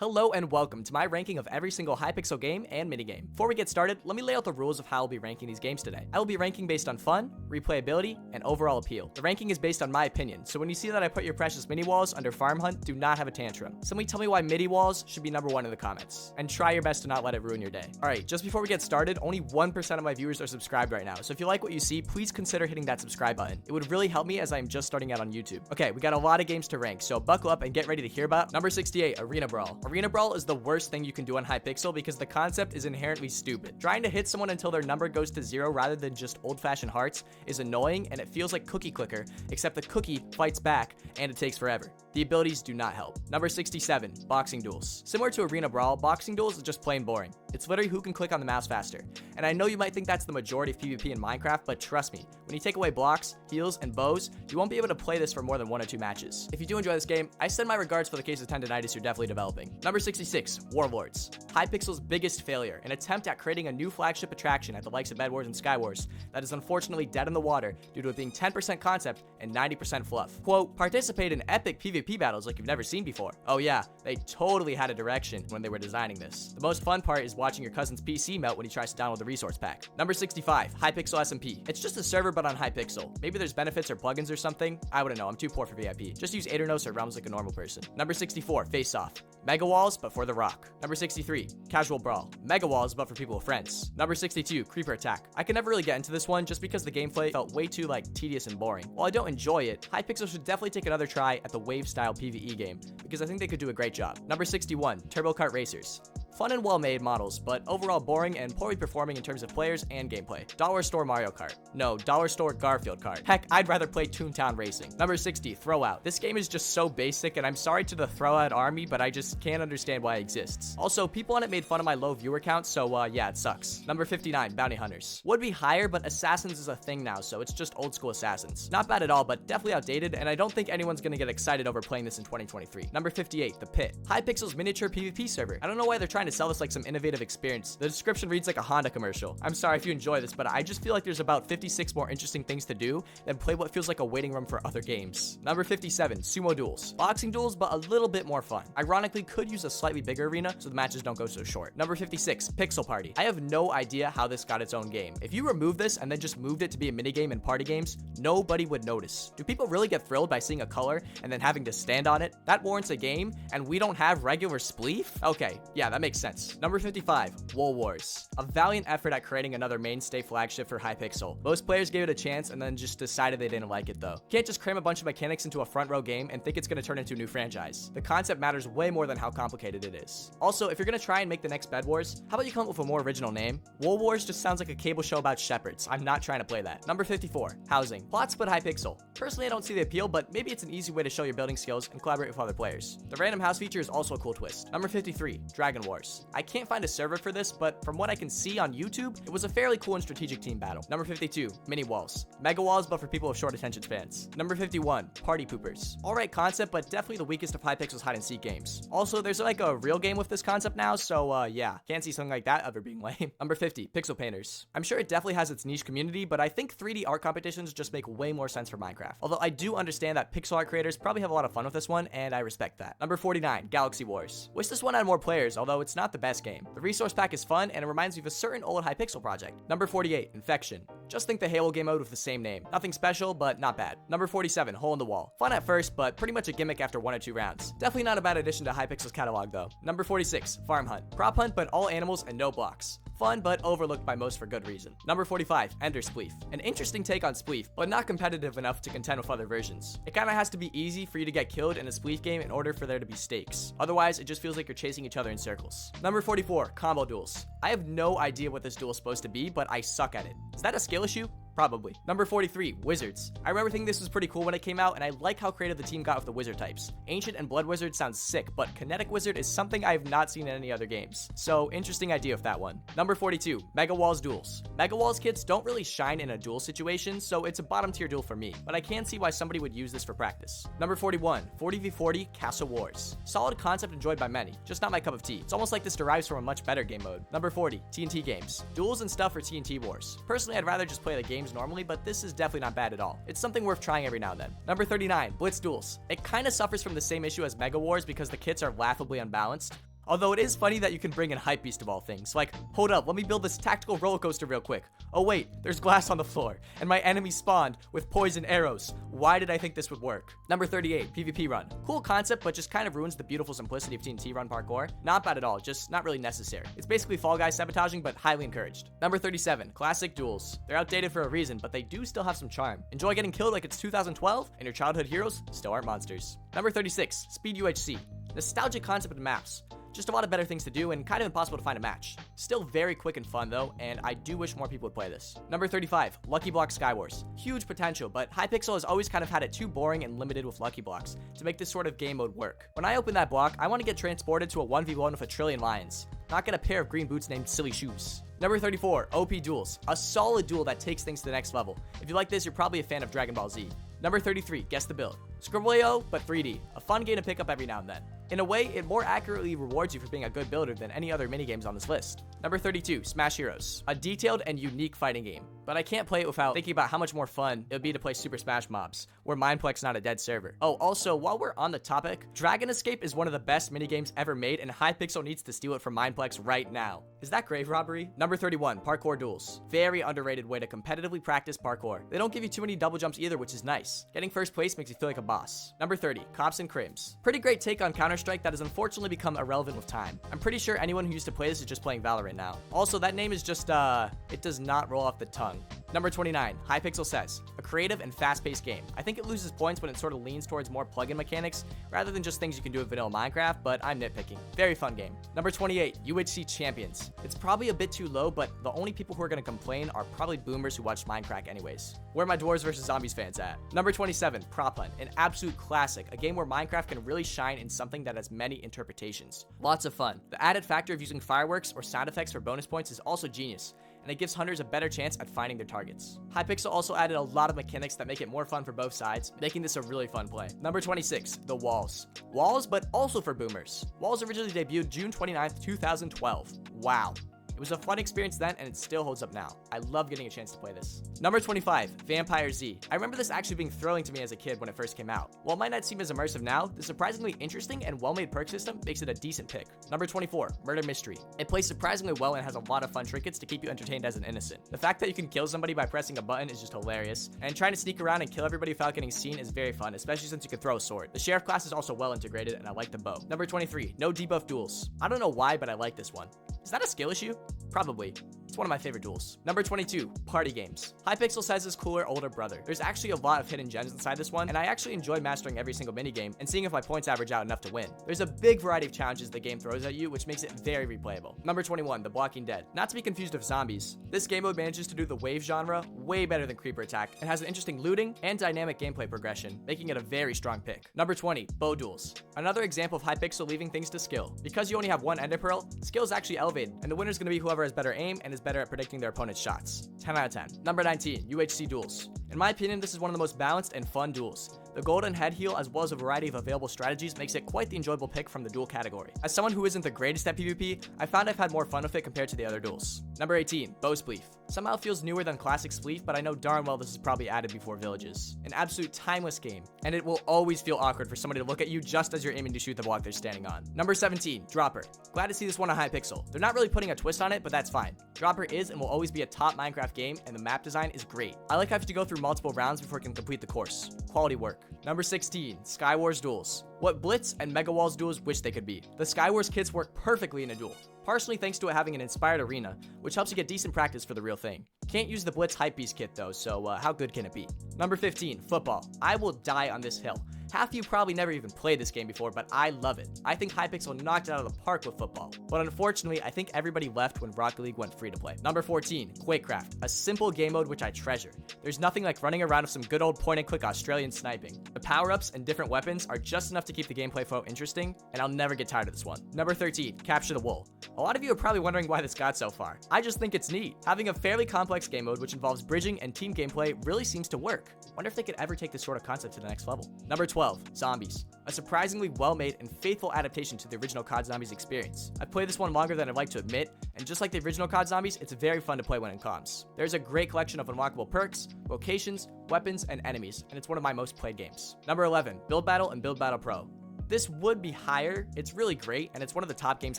Hello and welcome to my ranking of every single Hypixel game and minigame. Before we get started, let me lay out the rules of how I'll be ranking these games today. I will be ranking based on fun, replayability, and overall appeal. The ranking is based on my opinion, so when you see that I put your precious mini walls under Farm Hunt, do not have a tantrum. Somebody tell me why midi walls should be number 1 in the comments, and try your best to not let it ruin your day. Alright, just before we get started, only 1% of my viewers are subscribed right now, so if you like what you see, please consider hitting that subscribe button. It would really help me as I am just starting out on YouTube. Okay, we got a lot of games to rank, so buckle up and get ready to hear about number 68, Arena Brawl. Arena Brawl is the worst thing you can do on Hypixel because the concept is inherently stupid. Trying to hit someone until their number goes to 0 rather than just old-fashioned hearts is annoying, and it feels like cookie clicker, except the cookie fights back and it takes forever. The abilities do not help. Number 67, Boxing Duels. Similar to Arena Brawl, Boxing Duels is just plain boring. It's literally who can click on the mouse faster. And I know you might think that's the majority of PvP in Minecraft, but trust me, when you take away blocks, heals, and bows, you won't be able to play this for more than 1 or 2 matches. If you do enjoy this game, I send my regards for the case of tendinitis you're definitely developing. Number 66, Warlords. Hypixel's biggest failure, an attempt at creating a new flagship attraction at the likes of Bed Wars and Sky Wars that is unfortunately dead in the water due to it being 10% concept and 90% fluff. Quote, participate in epic PvP battles like you've never seen before. Oh yeah, they totally had a direction when they were designing this. The most fun part is watching your cousin's PC melt when he tries to download the resource pack. Number 65, Hypixel SMP. It's just a server but on Hypixel. Maybe there's benefits or plugins or something. I wouldn't know, I'm too poor for VIP. Just use Aeternos or Realms like a normal person. Number 64, Face Off. Mega Walls, but for the rock. Number 63, Casual Brawl. Mega Walls, but for people with friends. Number 62, Creeper Attack. I can never really get into this one just because the gameplay felt way too tedious and boring. While I don't enjoy it, Hypixel should definitely take another try at the wave style PvE game because I think they could do a great job. Number 61, Turbo Kart Racers. Fun and well-made models, but overall boring and poorly performing in terms of players and gameplay. Dollar Store Mario Kart. No, Dollar Store Garfield Kart. Heck, I'd rather play Toontown Racing. Number 60, Throwout. This game is just so basic, and I'm sorry to the Throwout army, but I just can't understand why it exists. Also, people on it made fun of my low viewer count, so yeah, it sucks. Number 59, Bounty Hunters. Would be higher, but Assassins is a thing now, so it's just old school Assassins. Not bad at all, but definitely outdated, and I don't think anyone's gonna get excited over playing this in 2023. Number 58, The Pit. Hypixel's miniature PvP server. I don't know why they're trying to sell this like some innovative experience. The description reads like a Honda commercial. I'm sorry if you enjoy this, but I just feel like there's about 56 more interesting things to do than play what feels like a waiting room for other games. Number 57, Sumo Duels. Boxing duels, but a little bit more fun. Ironically, could use a slightly bigger arena so the matches don't go so short. Number 56, Pixel Party. I have no idea how this got its own game. If you remove this and then just moved it to be a minigame in party games, nobody would notice. Do people really get thrilled by seeing a color and then having to stand on it? That warrants a game, and we don't have regular spleef? Okay, yeah, that makes sense. Number 55, Wool Wars. A valiant effort at creating another mainstay flagship for Hypixel. Most players gave it a chance and then just decided they didn't like it though. You can't just cram a bunch of mechanics into a front row game and think it's going to turn into a new franchise. The concept matters way more than how complicated it is. Also, if you're going to try and make the next Bed Wars, how about you come up with a more original name? Wool Wars just sounds like a cable show about shepherds. I'm not trying to play that. Number 54, Housing. Plots but Hypixel. Personally, I don't see the appeal, but maybe it's an easy way to show your building skills and collaborate with other players. The random house feature is also a cool twist. Number 53, Dragon Wars. I can't find a server for this, but from what I can see on YouTube, it was a fairly cool and strategic team battle. Number 52, Mini Walls. Mega Walls, but for people with short attention spans. Number 51, Party Poopers. Alright concept, but definitely the weakest of Hypixel's hide and seek games. Also, there's like a real game with this concept now, so yeah, can't see something like that ever being lame. Number 50, Pixel Painters. I'm sure it definitely has its niche community, but I think 3D art competitions just make way more sense for Minecraft. Although I do understand that pixel art creators probably have a lot of fun with this one, and I respect that. Number 49, Galaxy Wars. Wish this one had more players, although it's not the best game. The resource pack is fun, and it reminds me of a certain old Hypixel project. Number 48, Infection. Just think the Halo game mode with the same name. Nothing special, but not bad. Number 47, Hole in the Wall. Fun at first, but pretty much a gimmick after 1 or 2 rounds. Definitely not a bad addition to Hypixel's catalog though. Number 46, Farm Hunt. Prop hunt, but all animals and no blocks. Fun, but overlooked by most for good reason. Number 45, Ender Spleef. An interesting take on Spleef, but not competitive enough to contend with other versions. It kinda has to be easy for you to get killed in a Spleef game in order for there to be stakes. Otherwise, it just feels like you're chasing each other in circles. Number 44, Combo Duels. I have no idea what this duel is supposed to be, but I suck at it. Is that a skill issue? Probably. Number 43, Wizards. I remember thinking this was pretty cool when it came out, and I like how creative the team got with the wizard types. Ancient and Blood Wizard sounds sick, but Kinetic Wizard is something I have not seen in any other games. So, interesting idea with that one. Number 42, Mega Walls Duels. Mega Walls kits don't really shine in a duel situation, so it's a bottom tier duel for me, but I can see why somebody would use this for practice. Number 41, 40v40 Castle Wars. Solid concept enjoyed by many, just not my cup of tea. It's almost like this derives from a much better game mode. Number 40, TNT Games. Duels and stuff for TNT Wars. Personally, I'd rather just play the games normally, but this is definitely not bad at all. It's something worth trying every now and then. Number 39, Blitz Duels. It kind of suffers from the same issue as Mega Wars because the kits are laughably unbalanced. Although it is funny that you can bring in Hypixel of all things. Like, hold up, let me build this tactical roller coaster real quick. Oh wait, there's glass on the floor, and my enemy spawned with poison arrows. Why did I think this would work? Number 38, PvP run. Cool concept, but just kind of ruins the beautiful simplicity of TNT run parkour. Not bad at all, just not really necessary. It's basically Fall Guys sabotaging, but highly encouraged. Number 37, classic duels. They're outdated for a reason, but they do still have some charm. Enjoy getting killed like it's 2012, and your childhood heroes still aren't monsters. Number 36, Speed UHC. Nostalgic concept of maps. Just a lot of better things to do and kind of impossible to find a match. Still very quick and fun though, and I do wish more people would play this. Number 35, Lucky Block Skywars. Huge potential, but Hypixel has always kind of had it too boring and limited with Lucky Blocks to make this sort of game mode work. When I open that block, I want to get transported to a 1v1 with a trillion lions, not get a pair of green boots named Silly Shoes. Number 34, OP Duels. A solid duel that takes things to the next level. If you like this, you're probably a fan of Dragon Ball Z. Number 33, Guess the Build. Scribble.io, but 3D. A fun game to pick up every now and then. In a way, it more accurately rewards you for being a good builder than any other minigames on this list. Number 32, Smash Heroes. A detailed and unique fighting game. But I can't play it without thinking about how much more fun it would be to play Super Smash Mobs, where Mineplex not a dead server. Oh, also, while we're on the topic, Dragon Escape is one of the best minigames ever made, and Hypixel needs to steal it from Mineplex right now. Is that grave robbery? Number 31, Parkour Duels. Very underrated way to competitively practice parkour. They don't give you too many double jumps either, which is nice. Getting first place makes you feel like a boss. Number 30, Cops and Crims. Pretty great take on Counter-Strike that has unfortunately become irrelevant with time. I'm pretty sure anyone who used to play this is just playing Valorant now. Also, that name is just, it does not roll off the tongue. Number 29, Hypixel Says. A creative and fast-paced game. I think it loses points when it sort of leans towards more plug-in mechanics rather than just things you can do with vanilla Minecraft, but I'm nitpicking. Very fun game. Number 28, UHC Champions. It's probably a bit too low, but the only people who are going to complain are probably boomers who watch Minecraft anyways. Where are my Dwarves vs. Zombies fans at? Number 27, Prop Hunt. An absolute classic. A game where Minecraft can really shine in something that has many interpretations. Lots of fun. The added factor of using fireworks or sound effects for bonus points is also genius, and it gives hunters a better chance at finding their targets. Hypixel also added a lot of mechanics that make it more fun for both sides, making this a really fun play. Number 26, The Walls. Walls, but also for boomers. Walls originally debuted June 29th, 2012. Wow. It was a fun experience then, and it still holds up now. I love getting a chance to play this. Number 25, Vampire Z. I remember this actually being thrilling to me as a kid when it first came out. While it might not seem as immersive now, the surprisingly interesting and well-made perk system makes it a decent pick. Number 24, Murder Mystery. It plays surprisingly well and has a lot of fun trinkets to keep you entertained as an innocent. The fact that you can kill somebody by pressing a button is just hilarious, and trying to sneak around and kill everybody without getting seen is very fun, especially since you can throw a sword. The Sheriff class is also well integrated, and I like the bow. Number 23, No Debuff Duels. I don't know why, but I like this one. Is that a skill issue? Probably. It's one of my favorite duels. Number 22, Party Games. Hypixel says his cooler older brother. There's actually a lot of hidden gems inside this one, and I actually enjoy mastering every single minigame and seeing if my points average out enough to win. There's a big variety of challenges the game throws at you, which makes it very replayable. Number 21, The Walking Dead. Not to be confused with zombies. This game mode manages to do the wave genre way better than Creeper Attack, and has an interesting looting and dynamic gameplay progression, making it a very strong pick. Number 20, Bow Duels. Another example of Hypixel leaving things to skill. Because you only have one Ender Pearl, skill is actually elevated, and the winner is going to be whoever has better aim and is better at predicting their opponent's shots. 10 out of 10. Number 19, UHC Duels. In my opinion, this is one of the most balanced and fun duels. The golden head heal, as well as a variety of available strategies, makes it quite the enjoyable pick from the duel category. As someone who isn't the greatest at PvP, I found I've had more fun with it compared to the other duels. Number 18, Bow Spleef. Somehow it feels newer than Classic Spleef, but I know darn well this is probably added before Villages. An absolute timeless game, and it will always feel awkward for somebody to look at you just as you're aiming to shoot the block they're standing on. Number 17, Dropper. Glad to see this one on Hypixel. They're not really putting a twist on it, but that's fine. Dropper is and will always be a top Minecraft game, and the map design is great. I like having to go through multiple rounds before I can complete the course. Quality work. Number 16, Skywars Duels. What Blitz and Mega Walls duels wish they could be. The Skywars kits work perfectly in a duel, partially thanks to it having an inspired arena, which helps you get decent practice for the real thing. Can't use the Blitz Hypebeast kit though, so how good can it be? Number 15, Football. I will die on this hill. Half of you probably never even played this game before, but I love it. I think Hypixel knocked it out of the park with football. But unfortunately, I think everybody left when Rocket League went free to play. Number 14, Quakecraft. A simple game mode which I treasure. There's nothing like running around with some good old point-and-click Australian sniping. The power-ups and different weapons are just enough to keep the gameplay flow interesting, and I'll never get tired of this one. Number 13, Capture the Wool. A lot of you are probably wondering why this got so far. I just think it's neat. Having a fairly complex game mode which involves bridging and team gameplay really seems to work. Wonder if they could ever take this sort of concept to the next level. Number 12, Zombies. A surprisingly well-made and faithful adaptation to the original COD Zombies experience. I've played this one longer than I'd like to admit, and just like the original COD Zombies, it's very fun to play when in comms. There's a great collection of unlockable perks, locations, weapons, and enemies, and it's one of my most played games. Number 11, Build Battle and Build Battle Pro. This would be higher. It's really great, and it's one of the top games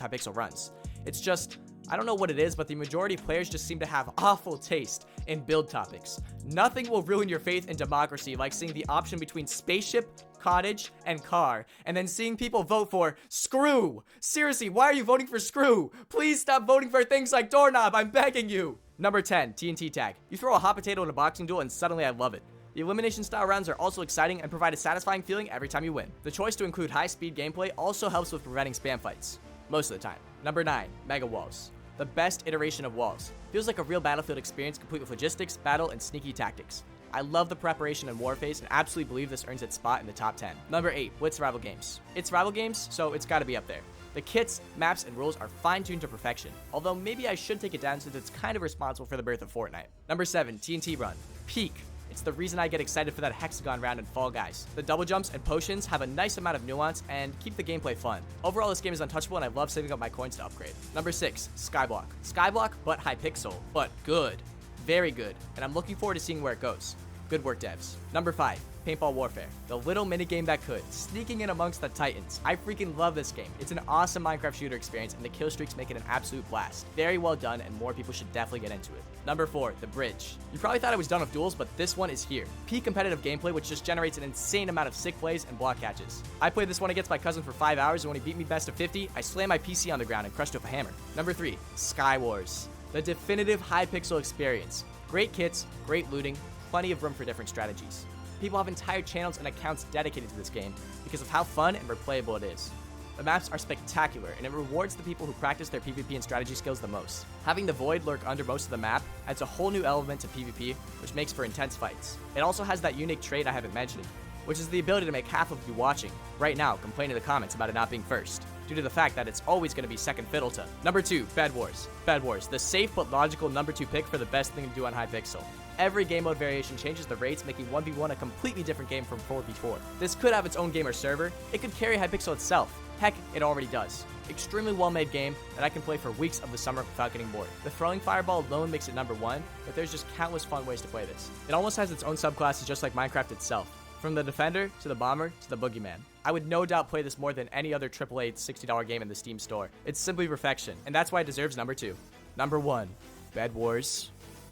Hypixel runs. It's just, I don't know what it is, but the majority of players just seem to have awful taste in build topics. Nothing will ruin your faith in democracy like seeing the option between spaceship, cottage, and car, and then seeing people vote for screw. Seriously, why are you voting for screw? Please stop voting for things like doorknob, I'm begging you. Number 10, TNT tag. You throw a hot potato in a boxing duel and suddenly I love it. The elimination style rounds are also exciting and provide a satisfying feeling every time you win. The choice to include high speed gameplay also helps with preventing spam fights. Most of the time. Number 9, mega walls. The best iteration of walls. Feels like a real Battlefield experience complete with logistics, battle, and sneaky tactics. I love the preparation and war phase and absolutely believe this earns its spot in the top 10. Number 8, Blitz rival games. It's rival games, so it's gotta be up there. The kits, maps, and rules are fine-tuned to perfection, although maybe I should take it down since it's kind of responsible for the birth of Fortnite. Number 7, TNT Run. Peak. It's the reason I get excited for that hexagon round in Fall Guys. The double jumps and potions have a nice amount of nuance and keep the gameplay fun. Overall, this game is untouchable and I love saving up my coins to upgrade. Number 6, Skyblock. Skyblock, but Hypixel, but good. Very good, and I'm looking forward to seeing where it goes. Good work, devs. Number 5, Paintball Warfare. The little minigame that could. Sneaking in amongst the titans. I freaking love this game. It's an awesome Minecraft shooter experience, and the kill streaks make it an absolute blast. Very well done, and more people should definitely get into it. Number 4, The Bridge. You probably thought I was done with duels, but this one is here. Peak competitive gameplay, which just generates an insane amount of sick plays and block catches. I played this one against my cousin for 5 hours, and when he beat me best of 50, I slammed my PC on the ground and crushed it with a hammer. Number 3, Sky Wars. The definitive Hypixel experience. Great kits, great looting, plenty of room for different strategies. People have entire channels and accounts dedicated to this game because of how fun and replayable it is. The maps are spectacular, and it rewards the people who practice their PvP and strategy skills the most. Having the void lurk under most of the map adds a whole new element to PvP, which makes for intense fights. It also has that unique trait I haven't mentioned, which is the ability to make half of you watching right now complain in the comments about it not being first, due to the fact that it's always going to be second fiddle to. Number 2, Bed Wars. Bed Wars, the safe but logical number 2 pick for the best thing to do on Hypixel. Every game mode variation changes the rates, making 1v1 a completely different game from 4v4. This could have its own game or server. It could carry Hypixel itself. Heck, it already does. Extremely well-made game that I can play for weeks of the summer without getting bored. The throwing fireball alone makes it number 1, but there's just countless fun ways to play this. It almost has its own subclasses just like Minecraft itself. From the Defender, to the Bomber, to the Boogeyman. I would no doubt play this more than any other AAA $60 game in the Steam store. It's simply perfection, and that's why it deserves number 2. Number 1, Bed Wars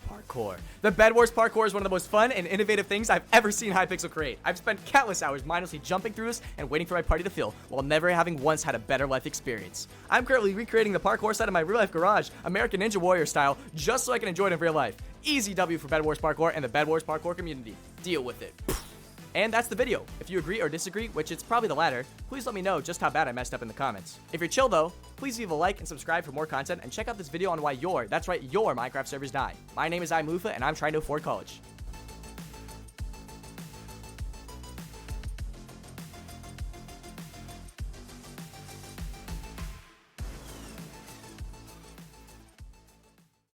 Parkour. The Bed Wars Parkour is one of the most fun and innovative things I've ever seen Hypixel create. I've spent countless hours mindlessly jumping through this and waiting for my party to fill, while never having once had a better life experience. I'm currently recreating the parkour set in my real-life garage, American Ninja Warrior style, just so I can enjoy it in real life. Easy W for Bed Wars Parkour and the Bed Wars Parkour community. Deal with it. And that's the video. If you agree or disagree, which it's probably the latter, please let me know just how bad I messed up in the comments. If you're chill though, please leave a like and subscribe for more content and check out this video on why that's right, your Minecraft servers die. My name is iMufa and I'm trying to afford college.